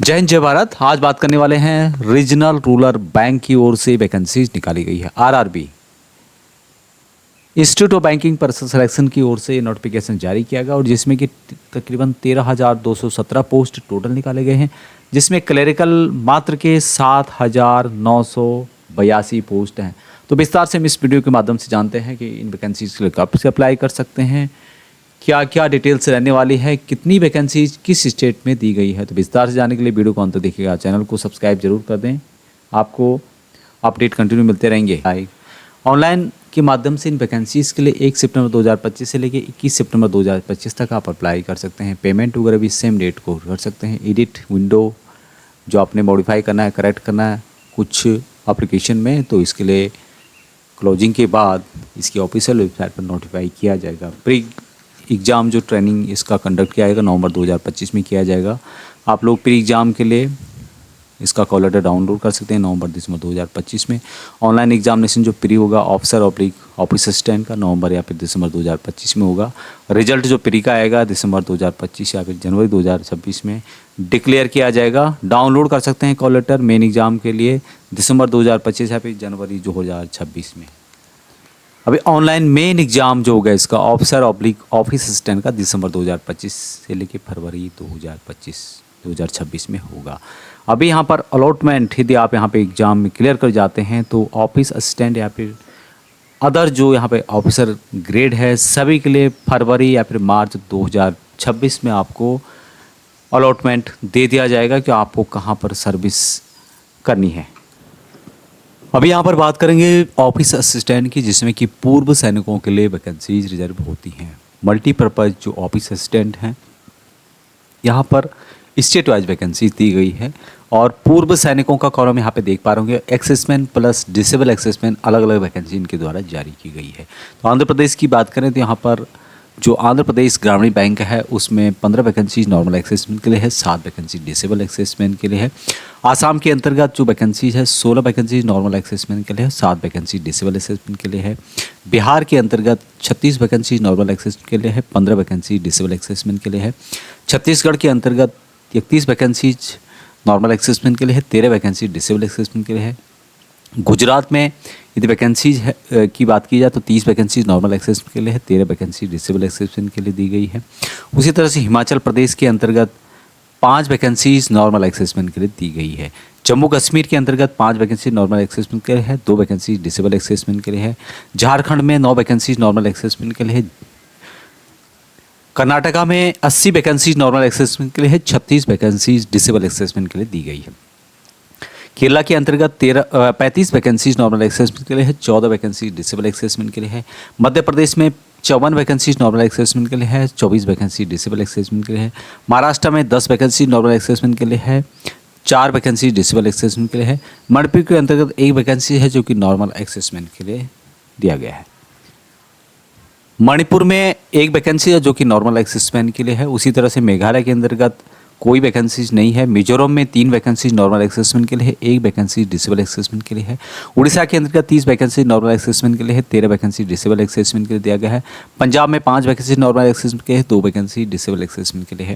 जय हिंद जय भारत। आज बात करने वाले हैं रीजनल रूरल बैंक की ओर से वैकेंसीज निकाली गई है। RRB institute of banking personal selection की ओर से नोटिफिकेशन जारी किया गया और जिसमें कि तकरीबन 13,217 पोस्ट टोटल निकाले गए हैं, जिसमें क्लरिकल मात्र के 7,982 पोस्ट हैं। तो विस्तार से हम इस वीडियो के माध्यम से जानते हैं कि इन वैकेंसीज के लिए कब से अप्लाई कर सकते हैं, क्या क्या डिटेल्स रहने वाली है, कितनी वैकेंसीज किस स्टेट में दी गई है। तो विस्तार से जानने के लिए वीडियो को अंत तक देखिएगा। चैनल को सब्सक्राइब जरूर कर दें, आपको अपडेट कंटिन्यू मिलते रहेंगे। ऑनलाइन के माध्यम से इन वैकेंसीज़ के लिए 1 सितंबर 2025 से लेकर 21 सितंबर 2025 तक आप अप्लाई कर सकते हैं। पेमेंट वगैरह भी सेम डेट को कर सकते हैं। एडिट विंडो जो आपने मॉडिफाई करना है, करेक्ट करना है कुछ एप्लीकेशन में, तो इसके लिए क्लोजिंग के बाद इसकी ऑफिशियल वेबसाइट पर नोटिफाई किया जाएगा। प्री एग्ज़ाम जो ट्रेनिंग इसका कंडक्ट किया जाएगा नवंबर 2025 में किया जाएगा। आप लोग प्री एग्ज़ाम के लिए इसका कॉल लेटर डाउनलोड कर सकते हैं नवंबर दिसंबर 2025 में। ऑनलाइन एग्जामिनेशन जो प्री होगा ऑफिसर ऑफिस असिस्टेंट का नवंबर या फिर दिसंबर 2025 में होगा। रिजल्ट जो प्री का आएगा दिसंबर 2025 या फिर जनवरी 2026 में डिक्लेयर किया जाएगा। डाउनलोड कर सकते हैं कॉल लेटर मेन एग्ज़ाम के लिए दिसंबर 2025 या फिर जनवरी 2026 में। अभी ऑनलाइन मेन एग्ज़ाम जो होगा इसका ऑफिसर ऑफिस असिस्टेंट का दिसंबर 2025 से लेकर फरवरी 2026 में होगा। अभी यहाँ पर अलॉटमेंट यदि आप यहाँ पे एग्ज़ाम में क्लियर कर जाते हैं तो ऑफिस असिस्टेंट या फिर अदर जो यहाँ पे ऑफिसर ग्रेड है सभी के लिए फरवरी या फिर मार्च 2026 में आपको अलॉटमेंट दे दिया जाएगा कि आपको कहाँ पर सर्विस करनी है। अभी यहाँ पर बात करेंगे ऑफिस असिस्टेंट की, जिसमें कि पूर्व सैनिकों के लिए वैकेंसीज रिजर्व होती हैं। मल्टीपर्पज़ जो ऑफिस असिस्टेंट हैं यहाँ पर स्टेट वाइज वैकेंसी दी गई है और पूर्व सैनिकों का कॉलम यहाँ पे देख पा रहे होंगे। एक्सेसमेंट प्लस डिसेबल एक्सेसमेंट अलग अलग वैकेंसी इनके द्वारा जारी की गई है। तो आंध्र प्रदेश की बात करें तो यहाँ पर जो आंध्र प्रदेश ग्रामीण बैंक है उसमें 15 वैकेंसी नॉर्मल एक्सेसमेंट के लिए है, 7 वैकेंसी डिसेबल एक्सेसमेंट के लिए है। आसाम के अंतर्गत जो वैकेंसी है 16 वैकेंसी नॉर्मल एक्सेसमेंट के लिए है, 7 वैकेंसी डिसेबल एक्सेसमेंट के लिए है। बिहार के अंतर्गत 36 वैकेंसी नॉर्मल एक्सेसमेंट के लिए है, 15 वैकेंसी डिसेबल एक्सेसमेंट के लिए है। छत्तीसगढ़ के अंतर्गत 31 वैकेंसीज नॉर्मल एक्सेसमेंट के लिए है, 13 वैकेंसी डिसेबल एक्सेसमेंट के लिए है। गुजरात में यदि वैकेंसीज की बात की जाए तो 30 वैकेंसी नॉर्मल एक्सेसमेंट के लिए है, 13 वैकेंसी डिसेबल एक्सेसमेंट के लिए दी गई है। उसी तरह से हिमाचल प्रदेश के अंतर्गत 5 वैकेंसीज नॉर्मल एक्सेसमेंट के लिए दी गई है। जम्मू कश्मीर के अंतर्गत 5 वैकेंसी नॉर्मल एक्सेसमेंट के लिए है, 2 वैकेंसी डिसेबल एक्सेसमेंट के लिए है। झारखंड में 9 वैकेंसी नॉर्मल एक्सेसमेंट के लिए है। कर्नाटका में 80 वैकेंसी नॉर्मल एक्सेसमेंट के लिए है, 36 वैकेंसी डिसेबल एक्सेसमेंट के लिए दी गई है। केरला के अंतर्गत 35 वैकेंसी नॉर्मल एक्सेसमेंट के लिए है, 14 वैकेंसी डिसेबल एक्सेसमेंट के लिए है। मध्य प्रदेश में 54 वैकेंसी नॉर्मल एक्सेसमेंट के लिए है, 24 वैकेंसी डिसेबल एक्सेसमेंट के लिए है। महाराष्ट्र में 10 वैकेंसी नॉर्मल एक्सेसमेंट के लिए है, 4 वैकेंसी डिसेबल एक्सेसमेंट के लिए है। मणिपुर के अंतर्गत 1 वैकेंसी है जो कि नॉर्मल एक्सेसमेंट के लिए दिया गया है। मणिपुर में 1 वैकेंसी है जो कि नॉर्मल एक्सेसमेंट के लिए है। उसी तरह से मेघालय के अंतर्गत कोई वैकेंसीज नहीं है। मिजोरम में 3 वैकेंसी नॉर्मल एक्सेसमेंट के लिए है, 1 वैकेंसी डिसेबल एक्सेसमेंट के लिए है। उड़ीसा के अंतर्गत 30 वैकेंसी नॉर्मल एक्सेसमेंट के लिए है, 13 वैकेंसी डिसेबल एक्सेसमेंट के लिए दिया गया है। पंजाब में 5 वैकेंसी नॉर्मल एक्सेसमेंट के लिए है, 2 वैकेंसी डिसेबल एक्सेसमेंट के लिए है।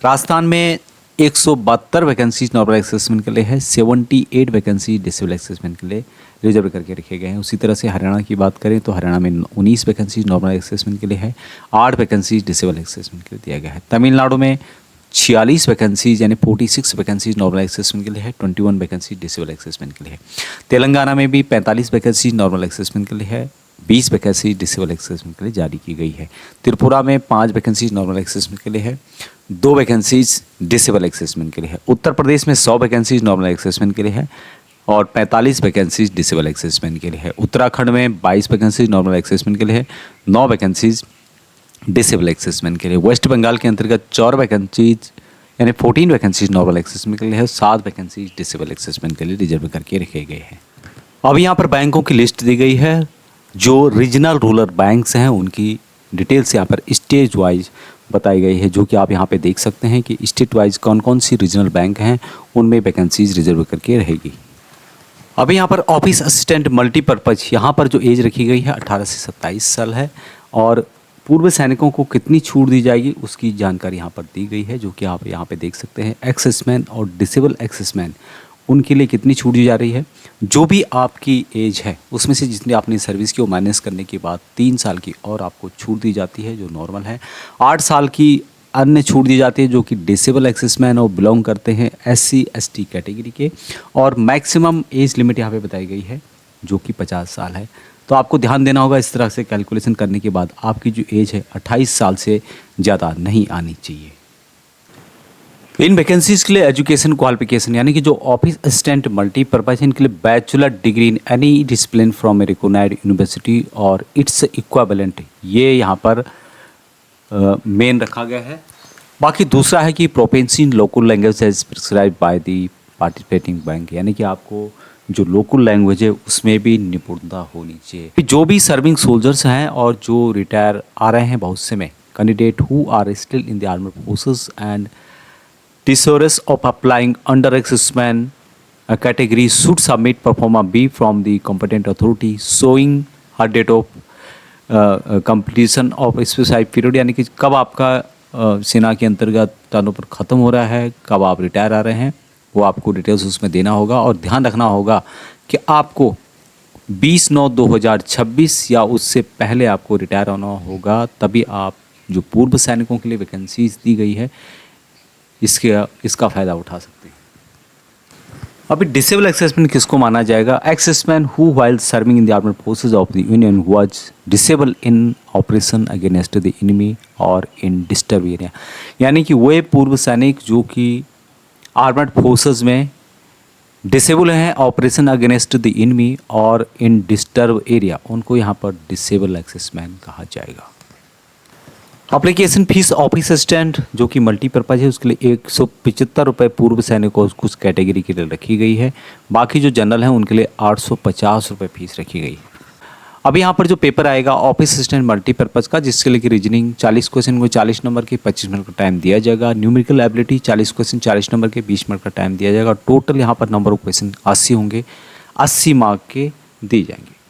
राजस्थान में 172 वैकेंसी नॉर्मल एक्सेसमेंट के लिए है, 78 वैकेंसी डिसेबल एक्सेसमेंट के लिए रिजर्व करके रखे गए हैं। उसी तरह से हरियाणा की बात करें तो हरियाणा में 19 वैकेंसी नॉर्मल एक्सेसमेंट के लिए है, 8 वैकेंसी डिसेबल एक्सेसमेंट के लिए दिया गया है। तमिलनाडु में 46 वैकेंसीज यानी 46 वैकेंसीज नॉर्मल एक्सेसमेंट के लिए है, 21 वैकेंसी डिसेबल एक्सेसमेंट के लिए है। तेलंगाना में भी 45 वैकेंसी नॉर्मल एक्सेसमेंट के लिए है, 20 वैकेंसी डिसेबल एक्सेसमेंट के लिए जारी की गई है। त्रिपुरा में 5 वैकेंसी नॉर्मल एक्सेसमेंट के लिए है, 2 वैकेंसीज डिसेबल एक्सेसमेंट के लिए है। उत्तर प्रदेश में 100 वैकेंसीज नॉर्मल एक्सेसमेंट के लिए है और 45 वैकेंसीज डिसेबल एक्सेसमेंट के लिए है। उत्तराखंड में 22 वैकेंसीज नॉर्मल एक्सेसमेंट के लिए है, 9 वैकेंसीज डिसेबल एक्सेसमेंट के लिए। वेस्ट बंगाल के अंतर्गत 4 वैकेंसीज यानी 14 वैकेंसीज नॉर्मल एक्सेसमेंट के लिए है, 7 वैकेंसीज डिसेबल एक्सेसमेंट के लिए रिजर्व करके रखे गए हैं। अब यहाँ पर बैंकों की लिस्ट दी गई है, जो रीजनल रूरल बैंक्स हैं उनकी डिटेल्स यहाँ पर स्टेज वाइज बताई गई है, जो कि आप यहाँ पे देख सकते हैं कि स्टेट वाइज कौन कौन सी रीजनल बैंक हैं उनमें वैकेंसीज रिजर्व करके रहेगी। अभी यहाँ पर ऑफिस असिस्टेंट मल्टीपर्पज़ यहाँ पर जो एज रखी गई है 18 से 27 साल है और पूर्व सैनिकों को कितनी छूट दी जाएगी उसकी जानकारी यहाँ पर दी गई है, जो कि आप यहाँ पे देख सकते हैं। एक्सेसमैन और डिसेबल एक्सेसमैन उनके लिए कितनी छूट दी जा रही है। जो भी आपकी एज है उसमें से जितनी आपने सर्विस की वो माइनस करने के बाद 3 साल की और आपको छूट दी जाती है जो नॉर्मल है। 8 साल की अन्य छूट दी जाती है जो कि डिसेबल एक्सेसमैन और बिलोंग करते हैं SC ST कैटेगरी के, और मैक्सिमम एज लिमिट यहाँ पे बताई गई है जो कि 50 साल है। तो आपको ध्यान देना होगा, इस तरह से कैलकुलेशन करने के बाद आपकी जो एज है 28 साल से ज़्यादा नहीं आनी चाहिए। इन वैकेंसीज़ के लिए एजुकेशन क्वालिफिकेशन यानी कि जो ऑफिस असिस्टेंट मल्टीपर्पज़ इनके लिए bachelor degree in any discipline from a recognised university और इट्स इक्विवेलेंट, ये यहाँ पर मेन रखा गया है। बाकी दूसरा है कि propensity in local language as prescribed by the participating bank, यानी कि आपको जो लोकल लैंग्वेज है उसमें भी निपुणता होनी चाहिए। जो भी सर्विंग सोल्जर्स हैं और जो रिटायर आ रहे हैं बहुत से में candidate who are still in the armed forces and desirous of applying under assessment category should submit performa B from the competent authority showing her date of completion of specified period, यानी कि कब आपका सेना के अंतर्गत turn पर ख़त्म हो रहा है, कब आप रिटायर आ रहे हैं, वो आपको डिटेल्स उसमें देना होगा। और ध्यान रखना होगा कि आपको 20/9/2026 या उससे पहले आपको रिटायर होना होगा, तभी आप जो पूर्व सैनिकों के लिए वैकेंसीज दी गई है इसका फ़ायदा उठा सकते हैं। अभी डिसेबल एक्सेसमैन किसको माना जाएगा? Exserviceman who while serving in the armed forces of the union was disable in operation against the enemy और इन डिस्टर्ब एरिया, यानी कि वे पूर्व सैनिक जो कि आर्म्ड फोर्सेज में डिसेबल हैं ऑपरेशन अगेंस्ट द एनिमी और इन डिस्टर्ब एरिया, उनको यहाँ पर डिसेबल एक्सेसमैन कहा जाएगा। एप्लीकेशन फीस ऑफिस असिस्टेंट जो कि मल्टीपर्पज़ है उसके लिए 175 रुपये पूर्व सैनिकों कुछ कैटेगरी के लिए रखी गई है। बाकी जो जनरल हैं उनके लिए 850 रुपये फीस रखी गई है। अभी यहाँ पर जो पेपर आएगा ऑफिस असिस्टेंट मल्टीपर्पज़ का, जिसके लिए कि रीजनिंग 40 क्वेश्चन को 40 नंबर के 25 मिनट का टाइम दिया जाएगा। न्यूमेरिकल एबिलिटी 40 क्वेश्चन 40 नंबर के 20 मिनट का टाइम दिया जाएगा। टोटल यहाँ पर नंबर ऑफ क्वेश्चन 80 होंगे, 80 मार्क के दिए जाएंगे।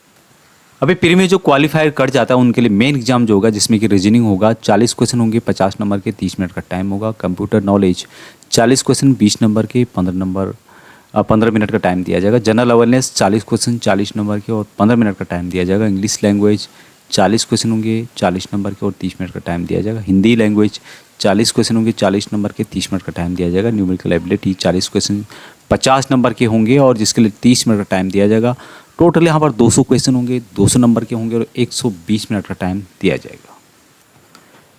अभी प्री में जो क्वालिफायर कट जाता है उनके लिए मेन एग्जाम जो होगा जिसमें कि रीजनिंग होगा 40 क्वेश्चन होंगे 50 नंबर के 30 मिनट का टाइम होगा। कंप्यूटर नॉलेज 40 क्वेश्चन 20 नंबर के 15 मिनट का टाइम दिया जाएगा। जनरल अवेयरनेस 40 क्वेश्चन 40 नंबर के और 15 मिनट का टाइम दिया जाएगा। इंग्लिश लैंग्वेज 40 क्वेश्चन होंगे 40 नंबर के और 30 मिनट का टाइम दिया जाएगा। हिंदी लैंग्वेज 40 क्वेश्चन होंगे 40 नंबर के 30 मिनट का टाइम दिया जाएगा। न्यूमेरिकल एबिलिटी 40 क्वेश्चन 50 नंबर के होंगे और जिसके लिए 30 मिनट का टाइम दिया जाएगा। टोटल यहाँ पर 200 क्वेश्चन होंगे 200 नंबर के होंगे और 120 मिनट का टाइम दिया जाएगा।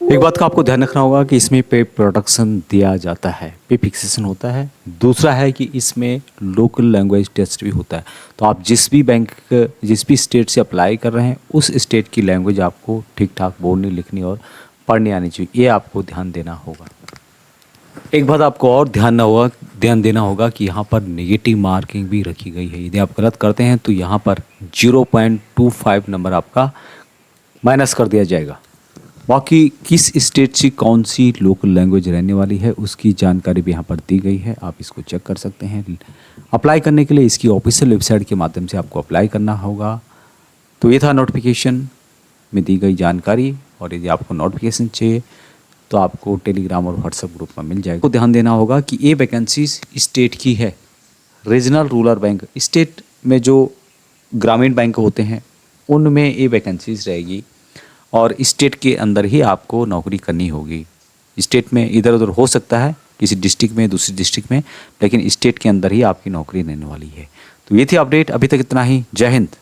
एक बात का आपको ध्यान रखना होगा कि इसमें पे प्रोडक्शन दिया जाता है, पे फिक्सेशन होता है। दूसरा है कि इसमें लोकल लैंग्वेज टेस्ट भी होता है। तो आप जिस भी स्टेट से अप्लाई कर रहे हैं उस स्टेट की लैंग्वेज आपको ठीक ठाक बोलनी लिखनी और पढ़नी आनी चाहिए, ये आपको ध्यान देना होगा। एक बात आपको और ध्यान देना होगा कि यहाँ पर नेगेटिव मार्किंग भी रखी गई है। यदि आप गलत करते हैं तो यहाँ पर 0.25 नंबर आपका माइनस कर दिया जाएगा। बाकी किस स्टेट से कौन सी लोकल लैंग्वेज रहने वाली है उसकी जानकारी भी यहाँ पर दी गई है, आप इसको चेक कर सकते हैं। अप्लाई करने के लिए इसकी ऑफिशियल वेबसाइट के माध्यम से आपको अप्लाई करना होगा। तो ये था नोटिफिकेशन में दी गई जानकारी, और यदि आपको नोटिफिकेशन चाहिए तो आपको टेलीग्राम और व्हाट्सएप ग्रुप में मिल जाएगा। तो ध्यान देना होगा कि ये वैकेंसीज स्टेट की है। रीजनल रूरल बैंक, स्टेट में जो ग्रामीण बैंक होते हैं उनमें ये वैकेंसीज रहेगी और स्टेट के अंदर ही आपको नौकरी करनी होगी। स्टेट में इधर उधर हो सकता है, किसी डिस्ट्रिक्ट में दूसरी डिस्ट्रिक्ट में, लेकिन स्टेट के अंदर ही आपकी नौकरी रहने वाली है। तो ये थी अपडेट, अभी तक इतना ही। जय हिंद।